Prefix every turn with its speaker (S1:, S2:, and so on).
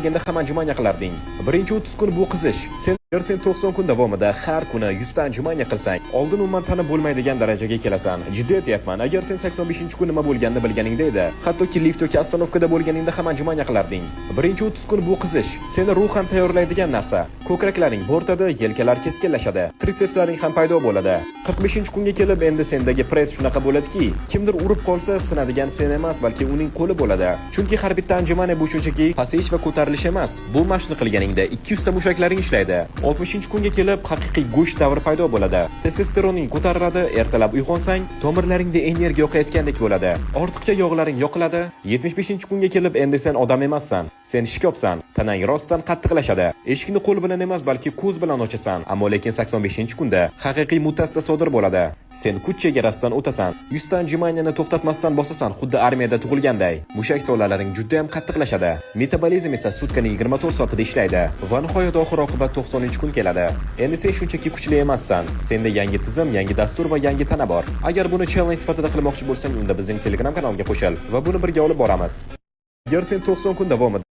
S1: bo'lganda ham anjumanya qilarding. Birinchi 30 kun bu qizish. Agar sen 90 kun davomida har kuni 100 ta anjumanya qilsang, oldin umuman tanib bo'lmaydigan darajaga kelasan. Jiddiy aytyapman. Agar sen 85-kun nima bo'lganini bilganingda edi, hattoki lift yoki ostanovkada bo'lganingda ham anjumanya qilarding. Birinchi 30 kun bu qizish. Seni ruhan tayyorlaydigan narsa. Ko'kraklaring bo'rtadi, yelkalar keskinlashadi, tritsepslaring ham paydo bo'ladi. 45-kunga kelib endi sendagi press shunaqa bo'ladiki, kimdir urib qolsa sinadigan sen emas, balki uning qo'li bo'ladi. Chunki har bitta anjumanya bu shunchaki pasayish va ko'tarilish emas. Bu mashqni qilganingda 200 ta mushaklaring ishlaydi. 60-kunga kelib haqiqiy go'sht davri paydo bo'ladi. Testosteroning ko'tariladi, ertalab uyg'onsang, tomirlaringda energiya oqayotgandek bo'ladi. Ortiqcha yog'laring yoqiladi. 75-kunga kelib endi sen odam emassan. Sen shikobsan. Tanang rostdan qattiqlashadi. Eshikni qo'l bilan emas, balki ko'z bilan ochasan. Ammo lekin 85-kunda haqiqiy mutatsiya sodir bo'ladi. Sen kuch chegarasidan o'tasan. 100 ta anjumanyani to'xtatmasdan bosasan, xuddi armiyada tug'ilganday. Mushak tolalarining juda ham qattiqlashadi. Metabolizm esa sutkaning 24 soatida ishlaydi va nihoyat oxir-oqibat 90-kun keladi. Endi sen shunchaki kuchli emassan. Senda yangi tizim, yangi dastur va yangi tana bor. Agar buni challenge sifatida qilmoqchi bo'lsang, unda bizning Telegram kanaliga qo'shil va buni birga olib boramiz. Agar sen 90 kun davomida